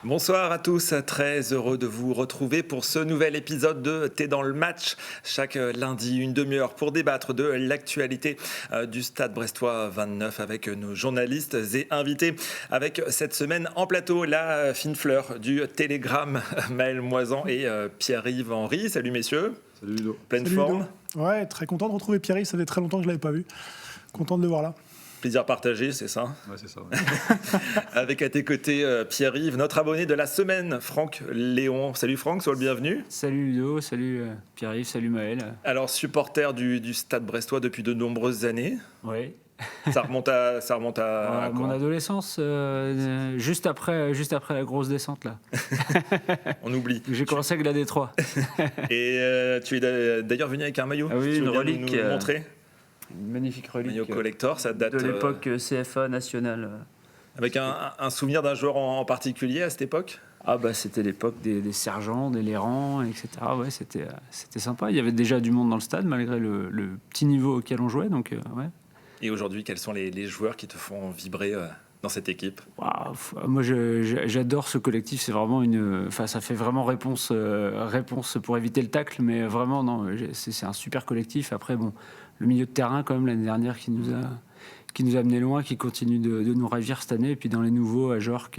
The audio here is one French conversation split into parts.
Bonsoir à tous, très heureux de vous retrouver pour ce nouvel épisode de T'es dans le match. Chaque lundi, une demi-heure pour débattre de l'actualité du Stade Brestois 29 avec nos journalistes et invités. Avec cette semaine en plateau, la fine fleur du Télégramme, Maël Moisan et Pierre-Yves Henry. Salut messieurs. Salut Ludo. Pleine Salut forme. Ludo. Ouais, très content de retrouver Pierre-Yves, ça fait très longtemps que je ne l'avais pas vu. Content de le voir là. Plaisir partagé, c'est ça? Ouais, c'est ça. Ouais. Avec à tes côtés Pierre-Yves, notre abonné de la semaine, Franck Léon. Salut Franck, sois le bienvenu. Salut Ludo, salut Pierre-Yves, salut Maël. Alors, supporter du Stade Brestois depuis de nombreuses années. Oui. Ça remonte à Mon quoi? adolescence, juste après la grosse descente là. On oublie. J'ai commencé avec la D3. Et tu es d'ailleurs venu avec un maillot. Ah oui, Tu veux une bien relique, nous le montrer. Une magnifique relique Maillot collector, ça date de l'époque CFA nationale. avec un souvenir d'un joueur en particulier à cette époque. Ah bah c'était l'époque des sergents, des lérans, etc. Ouais, c'était sympa. Il y avait déjà du monde dans le stade malgré le petit niveau auquel on jouait, donc ouais. Et aujourd'hui, quels sont les joueurs qui te font vibrer dans cette équipe? Waouh, moi j'adore ce collectif, c'est vraiment ça fait vraiment réponse pour éviter le tacle, mais vraiment non, c'est un super collectif. Après bon, le milieu de terrain quand même l'année dernière qui nous a amené loin, qui continue de nous ravir cette année, et puis dans les nouveaux à Jork,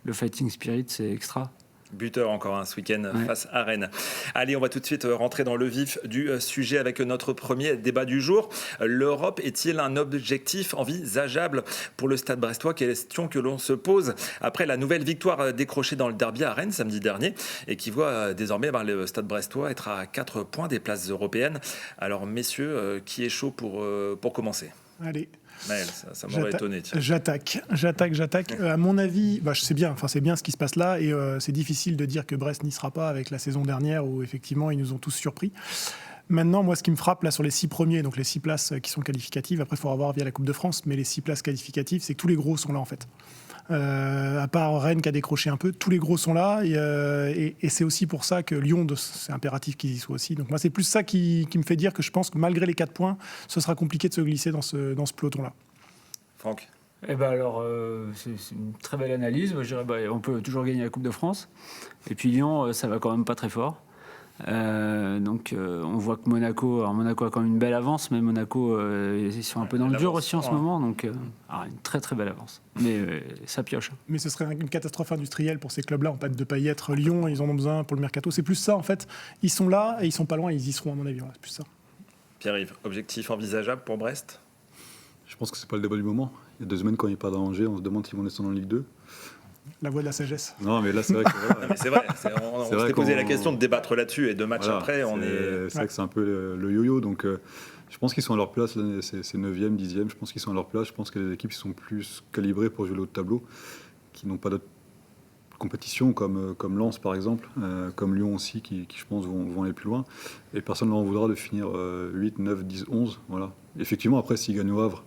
le fighting spirit c'est extra. Buteur encore ce week-end face à Rennes. Allez, on va tout de suite rentrer dans le vif du sujet avec notre premier débat du jour. L'Europe est-il un objectif envisageable pour le Stade Brestois? Question que l'on se pose après la nouvelle victoire décrochée dans le derby à Rennes samedi dernier et qui voit désormais le Stade Brestois être à 4 points des places européennes. Alors messieurs, qui est chaud pour commencer? Allez. Maël, ça m'aurait étonné. Tiens. J'attaque. À mon avis, c'est bien ce qui se passe là, et c'est difficile de dire que Brest n'y sera pas avec la saison dernière où effectivement ils nous ont tous surpris. Maintenant, moi, ce qui me frappe là sur les 6 premiers, donc les 6 places qui sont qualificatives, après il faut avoir via la Coupe de France, mais les 6 places qualificatives, c'est que tous les gros sont là en fait. À part Rennes qui a décroché un peu, tous les gros sont là, et c'est aussi pour ça que Lyon, c'est impératif qu'ils y soient aussi. Donc moi, c'est plus ça qui me fait dire que je pense que malgré les 4 points, ce sera compliqué de se glisser dans ce peloton-là. Franck? Eh ben alors, c'est une très belle analyse. Moi, je dirais, on peut toujours gagner la Coupe de France. Et puis Lyon, ça va quand même pas très fort. Donc on voit que Monaco a quand même une belle avance, mais Monaco ils sont un peu dans le dur aussi en ce moment, donc une très très belle avance, mais ça pioche. Mais ce serait une catastrophe industrielle pour ces clubs-là en fait, de ne pas y être. Lyon, ils en ont besoin pour le mercato, c'est plus ça en fait, ils sont là et ils sont pas loin, ils y seront à mon avis, c'est plus ça. Pierre-Yves, objectif envisageable pour Brest? Je pense que c'est pas le débat du moment. Il y a 2 semaines quand il part à Angers, on se demande s'ils vont descendre en Ligue 2. La voie de la sagesse. Non, mais là, c'est vrai que Non, mais c'est vrai. On s'était posé la question de débattre là-dessus et 2 matchs après, C'est vrai que c'est un peu le yo-yo. Donc, je pense qu'ils sont à leur place. Là, c'est 9e, 10e. Je pense qu'ils sont à leur place. Je pense que les équipes qui sont plus calibrées pour jouer le haut de tableau, qui n'ont pas d'autres compétitions comme Lens, par exemple, comme Lyon aussi, qui je pense, vont aller plus loin. Et personne ne leur en voudra de finir 8, 9, 10, 11. Voilà. Effectivement, après, s'ils gagnent au Havre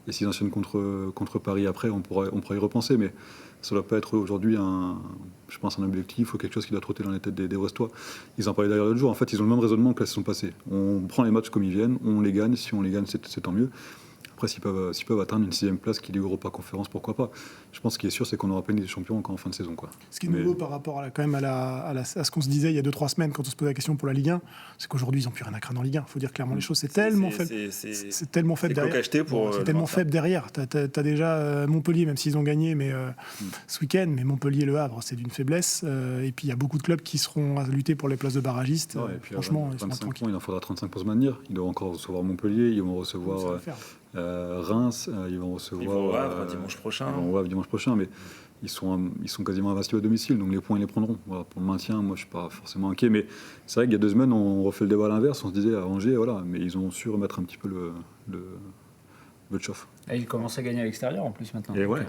et s'ils enchaînent contre Paris après, on pourra y repenser. Mais ça ne doit pas être aujourd'hui un objectif ou quelque chose qui doit trotter dans les têtes des Brestois. Ils en parlaient d'ailleurs l'autre jour. En fait, ils ont le même raisonnement que la saison passée. On prend les matchs comme ils viennent, on les gagne. Si on les gagne, c'est tant mieux. Après, s'ils peuvent atteindre une 6e place qui est Europa Conférence, pourquoi pas. Je pense ce qui est sûr, c'est qu'on n'aura pas une Ligue des Champions encore en fin de saison. Quoi. Ce qui est nouveau par rapport à ce qu'on se disait il y a 2-3 semaines quand on se posait la question pour la Ligue 1, c'est qu'aujourd'hui, ils n'ont plus rien à craindre en Ligue 1. Il faut dire clairement les choses. C'est tellement faible. C'est tellement faible derrière. C'est tellement faible derrière. T'as déjà Montpellier, même s'ils ont gagné ce week-end, mais Montpellier, Le Havre, c'est d'une faiblesse. Et puis il y a beaucoup de clubs qui seront à lutter pour les places de barragistes. Ouais, et puis, franchement, ils sont 25 tranquilles. points, il en faudra 35 pour se maintenir. Ils doivent encore recevoir Montpellier, ils vont recevoir Reims, ils vont recevoir. Ils vont au Havre dimanche prochain. Ils vont au Havre dimanche prochain, mais ils sont quasiment invincibles à domicile, donc les points ils les prendront. Voilà, pour le maintien, moi je suis pas forcément inquiet, mais c'est vrai qu'il y a 2 semaines on refait le débat à l'inverse, on se disait à Angers, voilà, mais ils ont su remettre un petit peu le chauffe. Et ils commencent à gagner à l'extérieur en plus maintenant. Et ouais.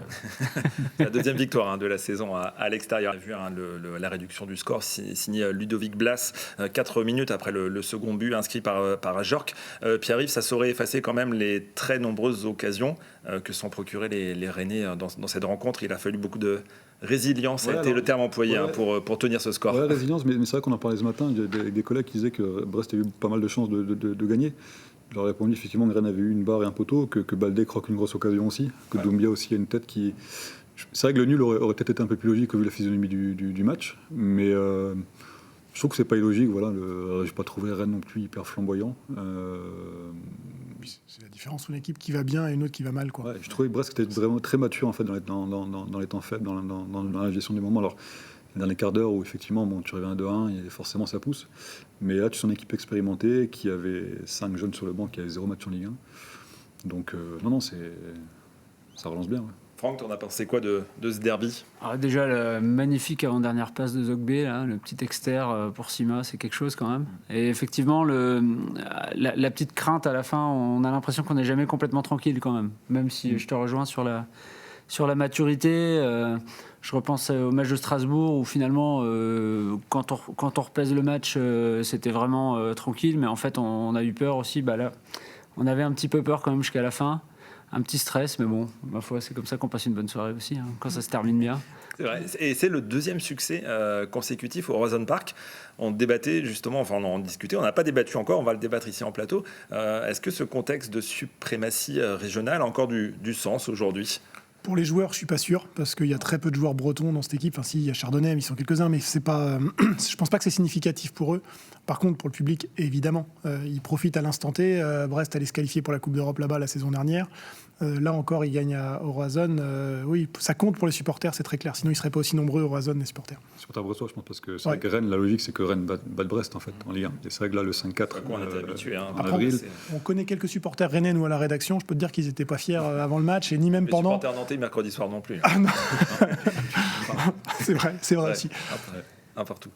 La 2e victoire de la saison à l'extérieur. On a vu la réduction du score signé Ludovic Blas 4 minutes après le second but inscrit par Jork. Pierre-Yves, ça saurait effacer quand même les très nombreuses occasions que sont procurées les Rennais dans cette rencontre. Il a fallu beaucoup de résilience, ça a été le terme employé pour tenir ce score. Ouais, résilience, mais c'est vrai qu'on en parlait ce matin, il y a des collègues qui disaient que Brest a eu pas mal de chances de gagner. Je leur ai répondu effectivement que Rennes avait eu une barre et un poteau, que Baldé croque une grosse occasion aussi, que Doumbia aussi a une tête qui C'est vrai que le nul aurait peut-être été un peu plus logique vu la physionomie du match, mais je trouve que c'est pas illogique. Voilà, j'ai pas trouvé Rennes non plus hyper flamboyant. C'est la différence entre une équipe qui va bien et une autre qui va mal, quoi. Ouais, je trouvais que Brest était vraiment très mature en fait dans les temps faibles, dans la gestion des moments. Alors, le dernier quart d'heure où effectivement, tu reviens à 2-1 et forcément ça pousse. Mais là, tu sens une équipe expérimentée qui avait 5 jeunes sur le banc, qui avait 0 match en Ligue 1. Donc, non, ça relance bien. Ouais. Franck, t'en as pensé quoi de ce derby? Alors déjà, la magnifique avant-dernière passe de Zogbe, là, le petit externe pour Sima, c'est quelque chose quand même. Et effectivement, la petite crainte à la fin, on a l'impression qu'on n'est jamais complètement tranquille quand même. Même si je te rejoins sur la maturité. Je repense au match de Strasbourg où finalement, quand on repèse le match, c'était vraiment tranquille. Mais en fait, on a eu peur aussi. Là, on avait un petit peu peur quand même jusqu'à la fin. Un petit stress, mais bon, ma foi, c'est comme ça qu'on passe une bonne soirée aussi, quand ça se termine bien. C'est vrai. Et c'est le deuxième succès consécutif au Horizon Park. On débattait justement, enfin on en discutait, on n'a pas débattu encore, on va le débattre ici en plateau. Est-ce que ce contexte de suprématie régionale a encore du sens aujourd'hui ? Pour les joueurs, je suis pas sûr, parce qu'il y a très peu de joueurs bretons dans cette équipe. Enfin, si, il y a Chardonnay, mais ils sont quelques-uns, mais c'est pas, je pense pas que c'est significatif pour eux. Par contre, pour le public, évidemment, ils profitent à l'instant T. Brest allait se qualifier pour la Coupe d'Europe là-bas la saison dernière. Là encore, ils gagnent à Horizon. Oui, ça compte pour les supporters, c'est très clair. Sinon, ils seraient pas aussi nombreux au Horizon, les supporters. Supporters brestois, je pense, parce que c'est vrai que Rennes, la logique, c'est que Rennes batte Brest en fait en Ligue 1. Et c'est vrai que là, le 5-4 on était habitué, en Après, avril. on connaît quelques supporters rennais, nous, à la rédaction. Je peux te dire qu'ils n'étaient pas fiers avant le match et ni même Les pendant. supporters nantais mercredi soir non plus. Ah non. C'est vrai aussi. Un partout.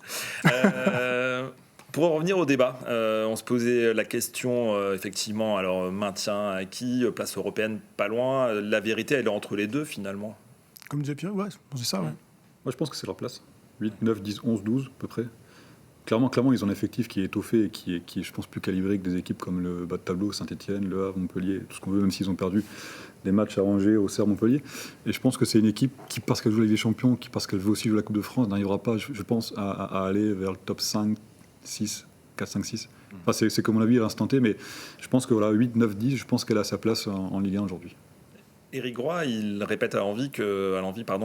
Pour en revenir au débat, on se posait la question, effectivement, alors maintien acquis, place européenne pas loin. La vérité, elle est entre les deux finalement. Comme disait Pierre, ouais, c'est ça, ouais. Moi, je pense que c'est leur place. 8, 9, 10, 11, 12 à peu près. Clairement, ils ont un effectif qui est étoffé et qui est, je pense, plus calibré que des équipes comme le bas de tableau, Saint-Etienne, Le Havre, Montpellier, tout ce qu'on veut, même s'ils ont perdu des matchs à Angers, Auxerre, Montpellier. Et je pense que c'est une équipe qui, parce qu'elle joue la Ligue des Champions, qui, parce qu'elle veut aussi jouer la Coupe de France, n'arrivera pas, je pense, à aller vers le top 5, 6, 4, 5, 6. Enfin, c'est comme on l'a vu à l'instant T, mais je pense que voilà, 8, 9, 10, je pense qu'elle a sa place en Ligue 1 aujourd'hui. Éric Groy, il répète à l'envie qu'il veut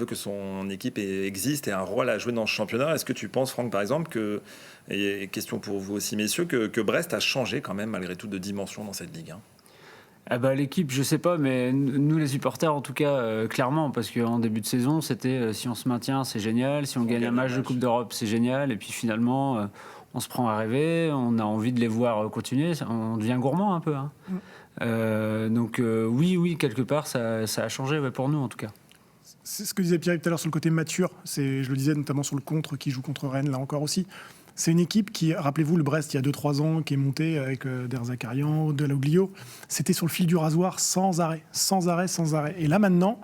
que son équipe existe et a un rôle à jouer dans ce championnat. Est-ce que tu penses, Franck, par exemple, et question pour vous aussi, messieurs, que Brest a changé quand même, malgré tout, de dimension dans cette Ligue 1? L'équipe, je sais pas, mais nous, les supporters, en tout cas, clairement, parce qu'en début de saison, c'était si on se maintient, c'est génial, si on gagne un match de Coupe d'Europe, c'est génial, et puis finalement, on se prend à rêver, on a envie de les voir continuer, on devient gourmand un peu. Donc oui, quelque part, ça a changé pour nous, en tout cas. C'est ce que disait Pierre tout à l'heure sur le côté mature. Je le disais notamment sur le contre qui joue contre Rennes, là encore aussi. C'est une équipe qui, rappelez-vous, le Brest, il y a 2-3 ans, qui est monté avec Der Zakarian, Delauglio. C'était sur le fil du rasoir sans arrêt. Et là, maintenant,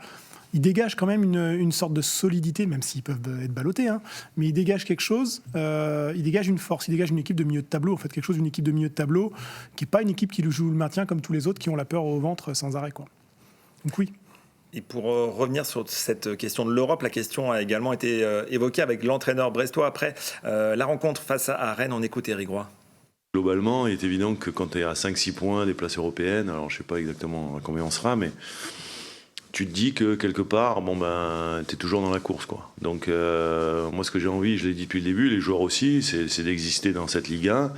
ils dégagent quand même une sorte de solidité, même s'ils peuvent être ballottés, mais ils dégagent quelque chose, ils dégagent une force, ils dégagent une équipe de milieu de tableau, en fait, quelque chose d'une équipe de milieu de tableau, qui n'est pas une équipe qui joue le maintien comme tous les autres, qui ont la peur au ventre sans arrêt, quoi. Donc oui. Et pour revenir sur cette question de l'Europe, la question a également été évoquée avec l'entraîneur brestois après la rencontre face à Rennes. On écoute Éric Groy. Globalement, il est évident que quand tu es à 5-6 points des places européennes, alors je ne sais pas exactement à combien on sera, mais tu te dis que quelque part, tu es toujours dans la course, quoi. Donc moi, ce que j'ai envie, je l'ai dit depuis le début, les joueurs aussi, c'est d'exister dans cette Ligue 1.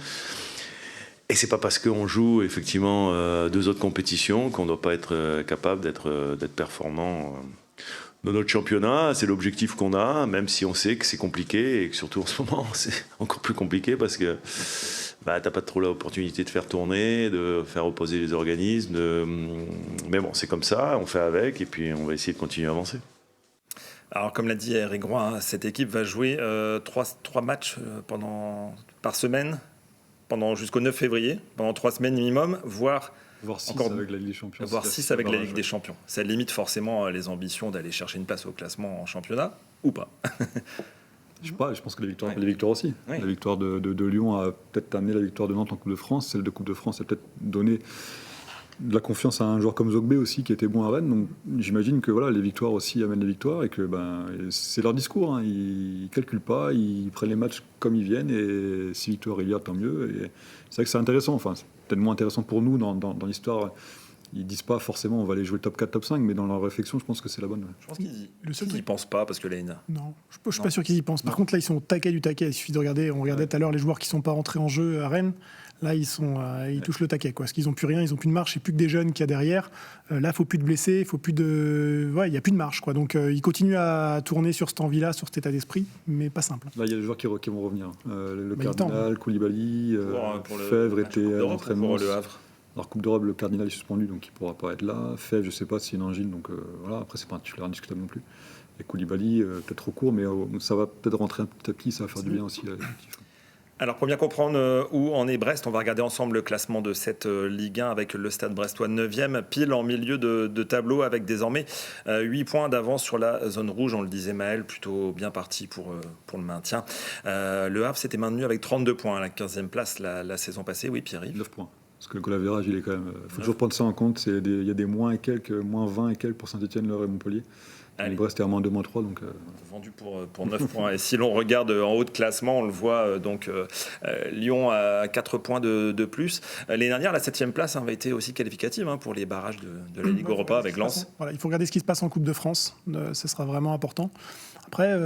Et c'est pas parce qu'on joue effectivement 2 autres compétitions qu'on ne doit pas être capable d'être performant dans notre championnat. C'est l'objectif qu'on a, même si on sait que c'est compliqué et que surtout en ce moment c'est encore plus compliqué parce que t'as pas trop l'opportunité de faire tourner, de faire reposer les organismes. Mais bon, c'est comme ça, on fait avec et puis on va essayer de continuer à avancer. Alors, comme l'a dit Éric Groy, cette équipe va jouer 3 matchs par semaine jusqu'au 9 février, pendant 3 semaines minimum, voire 6 encore, avec la Ligue des Champions. Voire 6 avec la Ligue des Champions. Ça limite forcément les ambitions d'aller chercher une place au classement en championnat, ou pas? Je sais pas, je pense que les victoires aussi. Oui. La victoire de Lyon a peut-être amené la victoire de Nantes en Coupe de France. Celle de Coupe de France a peut-être donné de la confiance à un joueur comme Zogbe aussi qui était bon à Rennes. Donc j'imagine que voilà, les victoires aussi amènent les victoires et que c'est leur discours. Ils calculent pas, ils prennent les matchs comme ils viennent et si victoire il y a, tant mieux. Et c'est vrai que c'est intéressant. Enfin, c'est peut-être moins intéressant pour nous dans l'histoire Ils disent pas forcément on va aller jouer top 4, top 5, mais dans leur réflexion, je pense que c'est la bonne. Je pense qu'ils seul n'y truc- pensent pas parce que là, Non, je suis pas sûr qu'ils y pensent. Par contre, là, ils sont au taquet du taquet. Il suffit de regarder. On regardait tout à l'heure les joueurs qui sont pas rentrés en jeu à Rennes. Là, ils touchent le taquet, quoi. Parce qu'ils ont plus rien, ils ont plus de marche. C'est plus que des jeunes qu'il y a derrière. Là, faut plus de blessés, faut plus de, il y a plus de marche, quoi. Donc, ils continuent à tourner sur cette envie-là, sur cet état d'esprit, mais pas simple. Là, il y a des joueurs qui vont revenir. Le Bah, Cardinal, Koulibaly, pour le Fèvre match était Coupe à d'Europe, l'entraînement. pour le Havre. Alors, Coupe d'Europe, le Cardinal est suspendu, donc il ne pourra pas être là. Fèvre, je ne sais pas s'il y a une angine, donc voilà. Après, c'est pas un titulaire indiscutable non plus. Et Koulibaly, peut-être trop court, mais ça va peut-être rentrer un petit à petit, ça va faire du bien aussi. Alors, pour bien comprendre où en est Brest, on va regarder ensemble le classement de cette Ligue 1 avec le Stade Brestois 9e, pile en milieu de tableau, avec désormais 8 points d'avance sur la zone rouge. On le disait, Maël, plutôt bien parti pour le maintien. Le Havre s'était maintenu avec 32 points à la 15e place la saison passée. Oui, Pierre-Yves. 9 points. Parce que le goal average, il est quand même. Il faut toujours prendre ça en compte. Il y a des moins et quelques, moins 20 et quelques pour Saint-Etienne, L'Eure et Montpellier. Allez. Brest est à moins 2, moins 3. Donc, vendu pour 9 points. Et si l'on regarde en haut de classement, on le voit, Lyon à 4 points de plus. L'année dernière, la 7e place avait été aussi qualificative pour les barrages de la Ligue Europa avec Lens. Voilà, il faut regarder ce qui se passe en Coupe de France. Ce sera vraiment important. Après,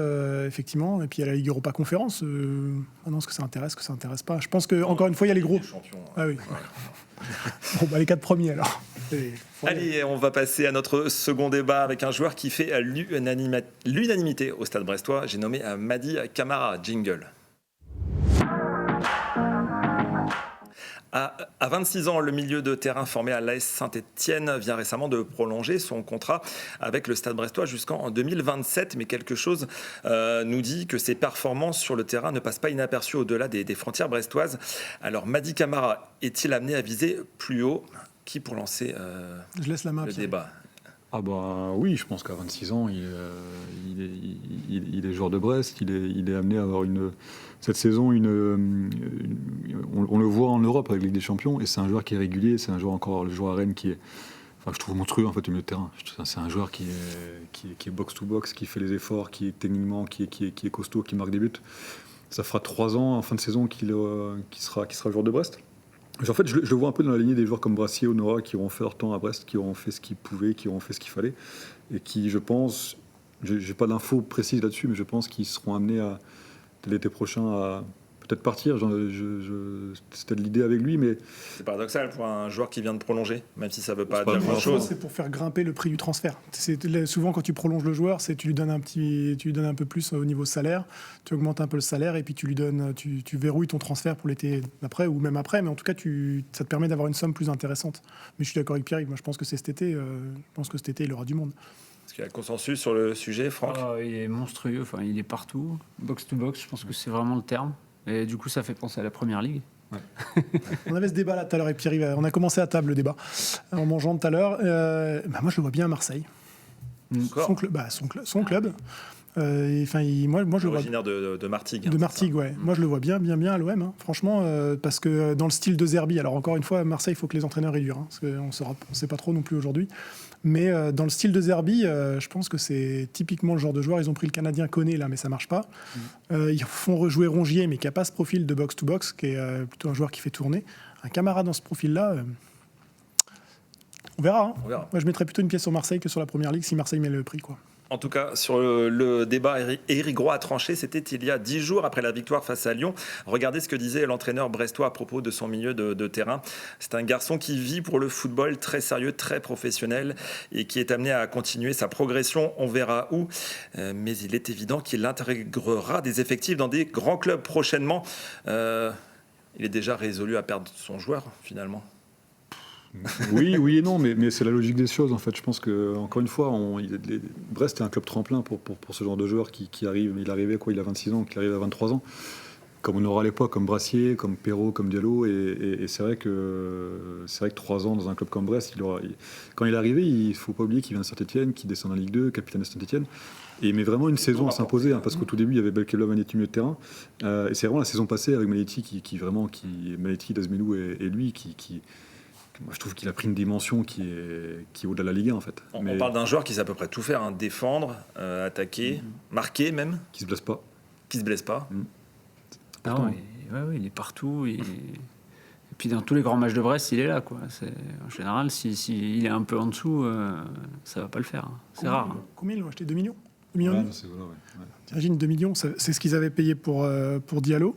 effectivement, et puis il y a la Ligue Europa Conférence. Est-ce que ça intéresse pas. Je pense que encore une fois, il y a les gros. Champions. Ah oui. Bon, les 4 premiers alors. Allez, on va passer à notre second débat avec un joueur qui fait l'unanimité au Stade Brestois. J'ai nommé Mady Camara. Jingle. À 26 ans, le milieu de terrain formé à l'AS Saint-Etienne vient récemment de prolonger son contrat avec le Stade Brestois jusqu'en 2027. Mais quelque chose nous dit que ses performances sur le terrain ne passent pas inaperçues au-delà des frontières brestoises. Alors, Mady Camara est-il amené à viser plus haut? Qui pour lancer Je laisse la main, le Pierre. débat? Ah bah oui, je pense qu'à 26 ans, il est joueur de Brest, il est amené à avoir cette saison, on le voit en Europe avec la Ligue des Champions, et c'est un joueur qui est régulier, c'est un joueur encore, le joueur à Rennes qui est, je trouve monstrueux en fait au milieu de terrain. C'est un joueur qui est box-to-box, qui fait les efforts, qui est techniquement, qui est costaud, qui marque des buts. Ça fera 3 ans en fin de saison qu'il sera joueur de Brest. En fait, je le vois un peu dans la lignée des joueurs comme Brassier, Honora, qui auront fait leur temps à Brest, qui auront fait ce qu'ils pouvaient, qui auront fait ce qu'il fallait, et qui, je pense, j'ai pas d'infos précises là-dessus, mais je pense qu'ils seront amenés à l'été prochain à peut-être partir. C'était de l'idée avec lui, mais C'est paradoxal pour un joueur qui vient de prolonger, même si ça ne veut pas C'est pas dire grand-chose. grand-chose. C'est pour faire grimper le prix du transfert. Souvent, quand tu prolonges le joueur, tu lui donnes un peu plus au niveau salaire, tu augmentes un peu le salaire et puis tu verrouilles ton transfert pour l'été d'après ou même après. Mais en tout cas, ça te permet d'avoir une somme plus intéressante. Mais je suis d'accord avec Pierre. Moi, je pense que cet été, il aura du monde. Est-ce qu'il y a consensus sur le sujet, Franck? Il est monstrueux, il est partout. Box to box, je pense que c'est vraiment le terme. Et du coup, ça fait penser à la Première Ligue. On avait ce débat là tout à l'heure avec Pierre. On a commencé à table le débat en mangeant tout à l'heure. Moi, je le vois bien à Marseille. Son club. Moi, je le vois. Originaire de Martigues. De Martigues, ouais. Moi, je le vois bien à l'OM, franchement, parce que dans le style de Zerbi, alors encore une fois, à Marseille, il faut que les entraîneurs aient dur, parce qu'on ne sait pas trop non plus aujourd'hui. Mais dans le style de Zerbi, je pense que c'est typiquement le genre de joueur. Ils ont pris le Canadien Koné, là, mais ça ne marche pas. Ils font rejouer Rongier, mais qui n'a pas ce profil de box-to-box, qui est plutôt un joueur qui fait tourner. Un camarade dans ce profil-là, on verra. Moi, je mettrais plutôt une pièce sur Marseille que sur la Première Ligue, si Marseille met le prix, quoi. En tout cas, sur le débat, Éric Roy a tranché, c'était il y a 10 jours après la victoire face à Lyon. Regardez ce que disait l'entraîneur brestois à propos de son milieu de terrain. C'est un garçon qui vit pour le football, très sérieux, très professionnel et qui est amené à continuer sa progression. On verra où. Mais il est évident qu'il intégrera des effectifs dans des grands clubs prochainement. Il est déjà résolu à perdre son joueur, finalement. Oui et non, mais c'est la logique des choses en fait. Je pense que encore une fois, Brest est un club tremplin pour ce genre de joueur qui arrive. Il arrivait il a 26 ans, qui arrive à 23 ans, comme on aura à l'époque, comme Brassier, comme Perrault, comme Diallo. Et c'est vrai que 3 ans dans un club comme Brest, quand il est arrivé, il faut pas oublier qu'il vient de Saint-Etienne, qu'il descend en Ligue 2, capitaine de Saint-Etienne. Et il met vraiment une saison à s'imposer, parce qu'au tout début, il y avait Belkebla, Manetti, milieu de terrain. Et c'est vraiment la saison passée avec Manetti, Manetti, Dazmelou et lui moi, je trouve qu'il a pris une dimension qui est au-delà de la Ligue 1 en fait. On parle d'un joueur qui sait à peu près tout faire, défendre, attaquer, marquer même. Qui se blesse pas. Qui se blesse pas. Il est partout. Et puis dans tous les grands matchs de Brest, il est là, quoi. En général, s'il est un peu en dessous, ça va pas le faire. C'est rare. Combien ils l'ont acheté, 2 millions 2 millions et demi. Voilà, T'imagines, 2 millions, c'est ce qu'ils avaient payé pour Diallo.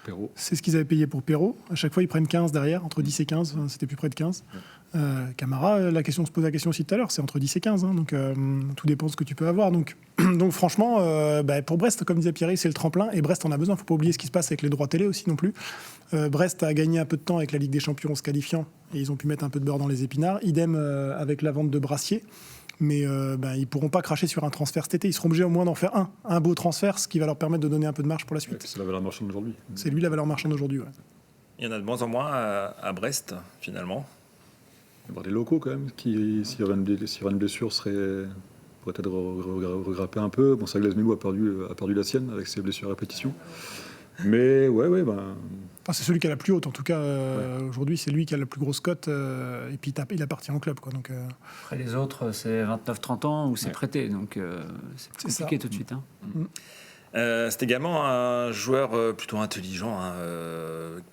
Perrault. C'est ce qu'ils avaient payé pour Perrault. À chaque fois, ils prennent 15 derrière, entre 10 et 15. C'était plus près de 15. Camara, on se pose la question aussi tout à l'heure, c'est entre 10 et 15. Donc, tout dépend de ce que tu peux avoir. Donc franchement, pour Brest, comme disait Pierre, c'est le tremplin. Et Brest en a besoin. Il ne faut pas oublier ce qui se passe avec les droits télé aussi non plus. Brest a gagné un peu de temps avec la Ligue des Champions en se qualifiant. Et ils ont pu mettre un peu de beurre dans les épinards. Idem avec la vente de Brassier. Mais ils ne pourront pas cracher sur un transfert cet été. Ils seront obligés au moins d'en faire un beau transfert, ce qui va leur permettre de donner un peu de marge pour la suite. C'est la valeur marchande d'aujourd'hui. C'est lui la valeur marchande d'aujourd'hui. Ouais. Il y en a de moins en moins à Brest, finalement. Il va y avoir des locaux quand même qui, s'il y aurait une blessure, pourraient peut-être regrapper un peu. Bon, Sagles Milou a perdu la sienne avec ses blessures à répétition. Mais c'est celui qui a la plus haute, en tout cas. Aujourd'hui, c'est lui qui a la plus grosse cote. Et puis, il appartient au club. Quoi, donc, Après, les autres, c'est 29-30 ans ou c'est prêté. Donc, c'est compliqué tout de suite. Hein. C'est également un joueur plutôt intelligent,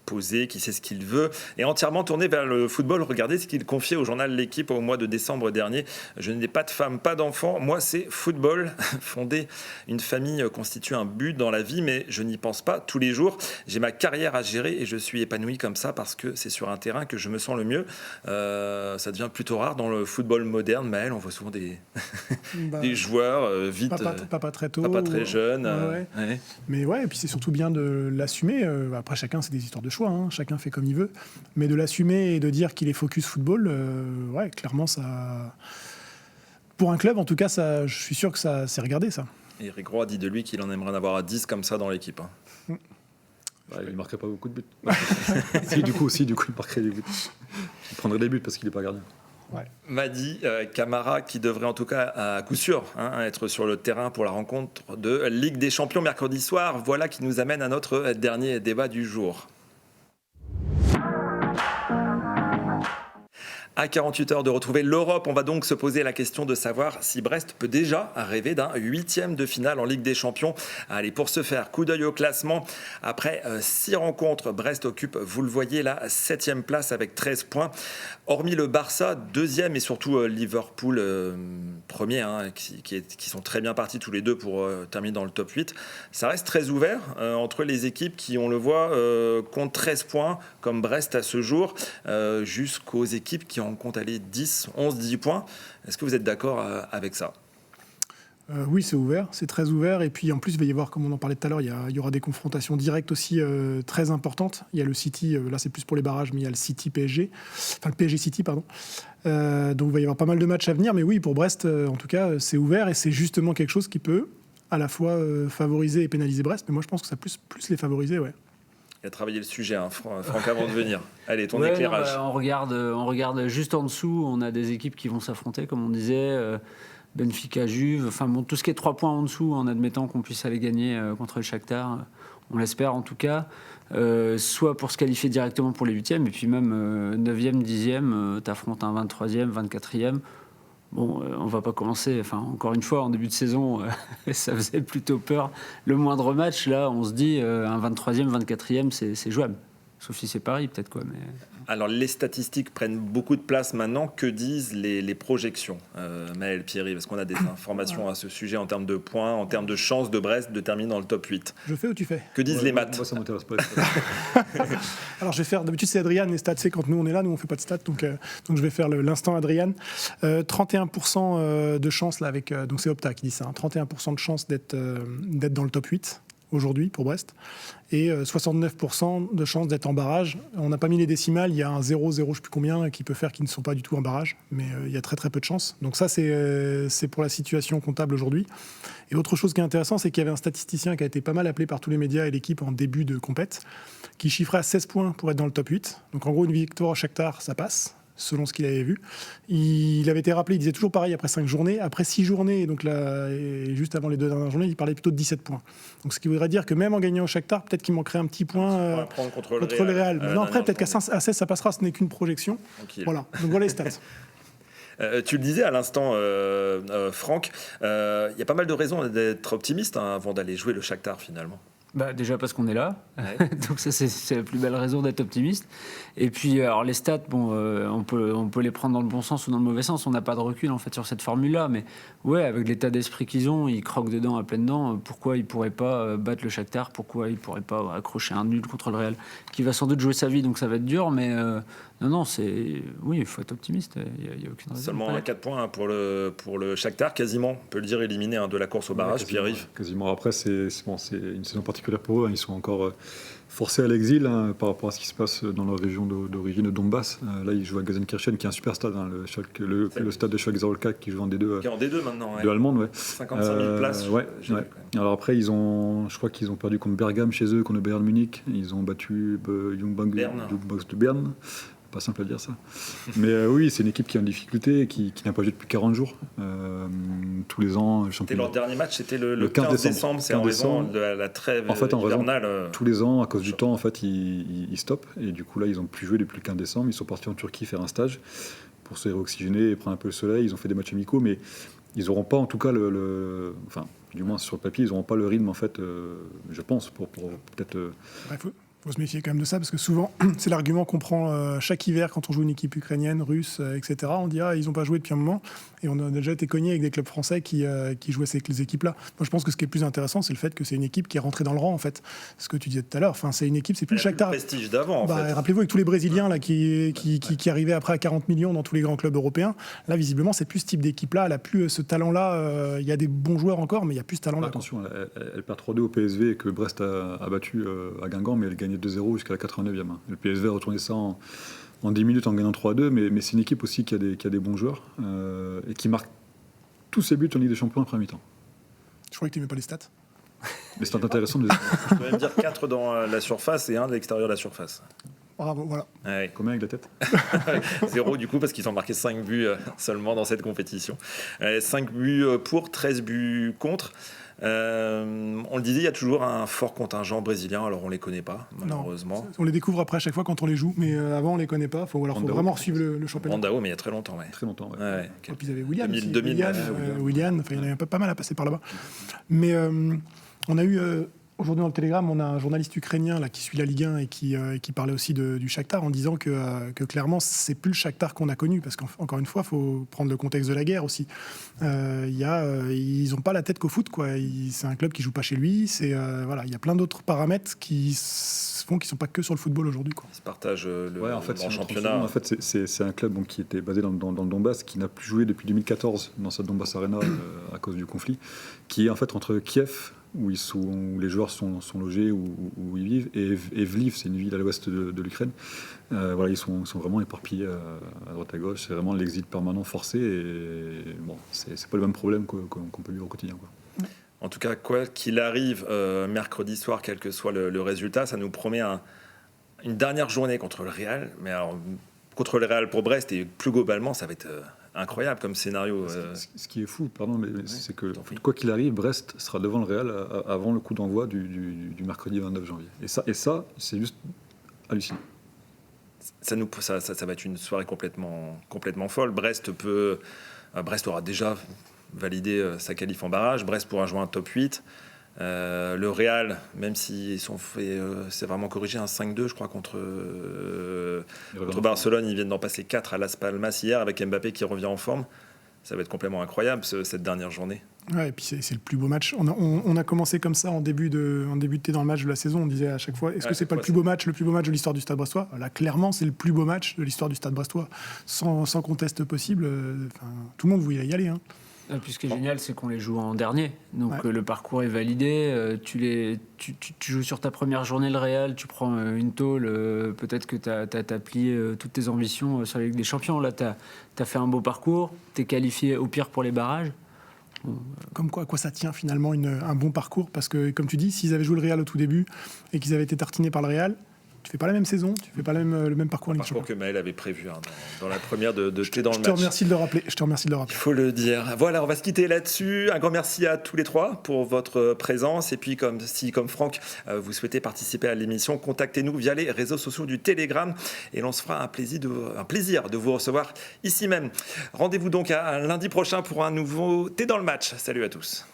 posé, qui sait ce qu'il veut, et entièrement tourné vers le football. Regardez ce qu'il confiait au journal L'Équipe au mois de décembre dernier. Je n'ai pas de femme, pas d'enfant. Moi, c'est football. Fonder une famille constitue un but dans la vie, mais je n'y pense pas tous les jours. J'ai ma carrière à gérer et je suis épanoui comme ça parce que c'est sur un terrain que je me sens le mieux. Ça devient plutôt rare dans le football moderne. Maël, on voit souvent des joueurs vite, papa très tôt, papa très jeune. Ouais. Mais et puis c'est surtout bien de l'assumer. Après, chacun, c'est des histoires de choix. Chacun fait comme il veut. Mais de l'assumer et de dire qu'il est focus football, clairement, ça. Pour un club, en tout cas, ça, je suis sûr que ça c'est regardé, ça. Et Eric Roy dit de lui qu'il en aimerait en avoir à 10 comme ça dans l'équipe. Il ne marquerait pas beaucoup de buts. si, du coup, il marquerait des buts. Il prendrait des buts parce qu'il n'est pas gardien. Ouais. Madi Camara qui devrait en tout cas à coup sûr être sur le terrain pour la rencontre de Ligue des Champions mercredi soir. Voilà qui nous amène à notre dernier débat du jour. À 48 heures de retrouver l'Europe, on va donc se poser la question de savoir si Brest peut déjà rêver d'un 8e de finale en Ligue des Champions. Allez, pour ce faire, coup d'œil au classement. Après 6 rencontres, Brest occupe, vous le voyez, la 7e place avec 13 points. Hormis le Barça, 2e, et surtout Liverpool, premier, qui sont très bien partis tous les deux pour terminer dans le top 8. Ça reste très ouvert entre les équipes qui, on le voit, comptent 13 points, comme Brest à ce jour, jusqu'aux équipes qui en comptent 10 points. Est-ce que vous êtes d'accord avec ça ? Oui, c'est ouvert, c'est très ouvert. Et puis en plus, il va y avoir, comme on en parlait tout à l'heure, il y aura des confrontations directes aussi très importantes. Il y a le City, là c'est plus pour les barrages, mais il y a le City-PSG, enfin le PSG-City, pardon. Donc il va y avoir pas mal de matchs à venir. Mais oui, pour Brest, en tout cas, c'est ouvert et c'est justement quelque chose qui peut à la fois favoriser et pénaliser Brest. Mais moi, je pense que ça plus les favoriser, ouais. Il a travaillé le sujet, Franck, avant de venir. Allez, ton éclairage. On regarde juste en dessous, on a des équipes qui vont s'affronter, comme on disait, Benfica, Juve, tout ce qui est 3 points en dessous, en admettant qu'on puisse aller gagner contre le Shakhtar, on l'espère en tout cas, soit pour se qualifier directement pour les 8e, et puis même 9e, 10e, t'affrontes un 23e, 24e. Bon, on va pas commencer. Encore une fois, en début de saison, ça faisait plutôt peur. Le moindre match, là, on se dit un 23e, 24e, c'est jouable. Sauf si c'est Paris, peut-être quoi. Mais... Alors, les statistiques prennent beaucoup de place maintenant. Que disent les projections, Maël Pierry ? Parce qu'on a des informations à ce sujet en termes de points, en termes de chances de Brest de terminer dans le top 8. Je fais ou tu fais ? Que disent les maths ? Moi, ça m'intéresse pas. Alors, je vais faire... D'habitude, c'est Adrien, les stats, c'est quand nous, on est là, nous, on fait pas de stats. Donc je vais faire l'instant Adrien. 31% de chance, là, avec... donc, c'est Opta qui dit ça. 31% de chance d'être dans le top 8. Aujourd'hui pour Brest, et 69% de chances d'être en barrage. On n'a pas mis les décimales, il y a un 0, je ne sais plus combien, qui peut faire qu'ils ne sont pas du tout en barrage, mais il y a très très peu de chances. Donc ça, c'est pour la situation comptable aujourd'hui. Et autre chose qui est intéressant, c'est qu'il y avait un statisticien qui a été pas mal appelé par tous les médias et l'équipe en début de compète, qui chiffrait à 16 points pour être dans le top 8. Donc en gros, une victoire au Shakhtar, ça passe, selon ce qu'il avait vu. Il avait été rappelé, il disait toujours pareil après 5 journées. Après 6 journées, donc là, et juste avant les 2 dernières journées, il parlait plutôt de 17 points. Donc ce qui voudrait dire que même en gagnant au Shakhtar, peut-être qu'il manquerait un petit point contre le Real. Non, après, peut-être qu'à 16, ça passera, ce n'est qu'une projection. Okay. Voilà, donc voilà les stats. Tu le disais à l'instant, Franck, il y a pas mal de raisons d'être optimiste avant d'aller jouer le Shakhtar finalement. Déjà parce qu'on est là, Ouais. donc ça c'est la plus belle raison d'être optimiste. Et puis alors les stats, on peut les prendre dans le bon sens ou dans le mauvais sens. On n'a pas de recul en fait sur cette formule-là, mais ouais, avec l'état d'esprit qu'ils ont, ils croquent dedans à pleines dents. Pourquoi ils pourraient pas battre le Shakhtar? Pourquoi ils pourraient pas accrocher un nul contre le Real, qui va sans doute jouer sa vie, donc ça va être dur. Mais non, oui, il faut être optimiste. Il y a aucune raison. Seulement 4 points pour le Shakhtar, quasiment, on peut le dire, éliminé de la course au barrage, puis arrive. Quasiment. Après, c'est une saison particulière pour eux. Ils sont encore forcés à l'exil par rapport à ce qui se passe dans leur région d'origine de Donbass. Là, ils jouent à Gelsenkirchen, qui est un super stade, le stade de Schalke 04 qui joue en D2. Qui est en D2 maintenant, de allemande, ouais. 55 000 places. Ouais. Alors après, je crois qu'ils ont perdu contre Bergame chez eux, contre Bayern Munich. Ils ont battu Young Boys de Berne. Pas simple à dire ça. Mais oui, c'est une équipe qui est en difficulté, qui n'a pas joué depuis 40 jours. Tous les ans, le championnat. Leur dernier match, c'était le 15 décembre. C'est en raison de la trêve hivernale. Tous les ans, à cause du temps, en fait, ils stoppent. Et du coup, là, ils n'ont plus joué depuis le 15 décembre. Ils sont partis en Turquie faire un stage pour se réoxygéner et prendre un peu le soleil. Ils ont fait des matchs amicaux, mais ils n'auront pas, en tout cas, enfin, du moins sur le papier, ils n'auront pas le rythme, en fait, je pense, pour peut-être... Faut se méfier quand même de ça, parce que souvent, c'est l'argument qu'on prend chaque hiver quand on joue une équipe ukrainienne, russe, etc. On dit ils n'ont pas joué depuis un moment, et on a déjà été cogné avec des clubs français qui jouaient ces équipes-là. Moi, je pense que ce qui est plus intéressant, c'est le fait que c'est une équipe qui est rentrée dans le rang, en fait. Ce que tu disais tout à l'heure, enfin, c'est une équipe, c'est plus le Shakhtar. Le prestige d'avant, en fait. Rappelez-vous, avec tous les Brésiliens là, qui arrivaient après à 40 millions dans tous les grands clubs européens, là, visiblement, c'est plus ce type d'équipe-là. Elle a plus ce talent-là. Il y a des bons joueurs encore, mais il n'y a plus ce talent-là. Attention, elle perd 3-2 au PSV, que Brest a battu à Guingamp, mais elle gagne 2-0 jusqu'à la 89e. Le PSV a retourné ça en 10 minutes en gagnant 3-2, mais c'est une équipe aussi qui a des bons joueurs et qui marque tous ses buts en Ligue des Champions en première mi-temps. Je croyais que tu n'aimais pas les stats. Mais c'est intéressant de Je peux même dire 4 dans la surface et 1 de l'extérieur de la surface. Bravo, voilà. Ouais. Combien avec la tête? 0 du coup, parce qu'ils ont marqué 5 buts seulement dans cette compétition. 5 buts pour, 13 buts contre. On le disait, il y a toujours un fort contingent brésilien, alors on ne les connaît pas, malheureusement. Non, on les découvre après à chaque fois quand on les joue, mais avant on ne les connaît pas. Faut vraiment suivre le championnat. Randao, mais il y a très longtemps. Ouais. Très longtemps, ouais. Ouais, Et puis ils avaient Willian. 2000, Willian, enfin, il y en avait pas mal à passer par là-bas. Mais on a eu... Aujourd'hui, dans le Télégramme, on a un journaliste ukrainien là, qui suit la Ligue 1 et qui parlait aussi du Shakhtar en disant que clairement, c'est plus le Shakhtar qu'on a connu. Parce qu'encore une fois, il faut prendre le contexte de la guerre aussi. Ils n'ont pas la tête qu'au foot, quoi. C'est un club qui ne joue pas chez lui. Voilà, il y a plein d'autres paramètres qui font qu'ils ne sont pas que sur le football aujourd'hui, quoi. Ils se partagent en fait, le championnat. En fait, c'est un club qui était basé dans le Donbass, qui n'a plus joué depuis 2014 dans cette Donbass Arena à cause du conflit, qui est en fait entre Kiev, où les joueurs sont logés, où ils vivent, et Lviv, c'est une ville à l'ouest de l'Ukraine. Voilà, ils sont vraiment éparpillés à droite à gauche. C'est vraiment l'exil permanent forcé, et bon, c'est pas le même problème qu'on peut vivre au quotidien, quoi. En tout cas, quoi qu'il arrive, mercredi soir, quel que soit le résultat, ça nous promet une dernière journée contre le Real. Mais alors, contre le Real pour Brest, et plus globalement, ça va être incroyable comme scénario. Ce qui est fou, c'est que quoi qu'il arrive, Brest sera devant le Real avant le coup d'envoi du mercredi 29 janvier. Et ça, c'est juste hallucinant. Ça va être une soirée complètement folle. Brest aura déjà validé sa qualif en barrage. Brest pourra jouer un top 8. Le Real, même s'ils sont fait, c'est vraiment corrigé, un 5-2, je crois, contre Barcelone. Ils viennent d'en passer 4 à Las Palmas hier, avec Mbappé qui revient en forme. Ça va être complètement incroyable, cette dernière journée. Ouais, et puis c'est le plus beau match. On a commencé comme ça en début de dans le match de la saison. On disait à chaque fois, est-ce que c'est pas le plus beau match de l'histoire du Stade Brestois? Là, clairement, c'est le plus beau match de l'histoire du Stade Brestois, sans conteste possible. Tout le monde voulait y aller, hein. Puis ce qui est génial, c'est qu'on les joue en dernier. Donc le parcours est validé. Tu joues sur ta première journée le Real, tu prends une tôle. Peut-être que tu as plié toutes tes ambitions sur la Ligue des Champions. Là, tu as fait un beau parcours. Tu es qualifié au pire pour les barrages. Comme quoi, à quoi ça tient finalement un bon parcours? Parce que, comme tu dis, s'ils avaient joué le Real au tout début et qu'ils avaient été tartinés par le Real, tu fais pas la même saison, tu fais pas le même parcours. Le parcours que Maël avait prévu dans la première de jeter dans le match. Je te remercie de le rappeler. Il faut le dire. Voilà, on va se quitter là-dessus. Un grand merci à tous les trois pour votre présence. Et puis, comme Franck, vous souhaitez participer à l'émission, contactez-nous via les réseaux sociaux du Télégramme et l'on se fera un plaisir de vous recevoir ici même. Rendez-vous donc à lundi prochain pour un nouveau T'es dans le match. Salut à tous.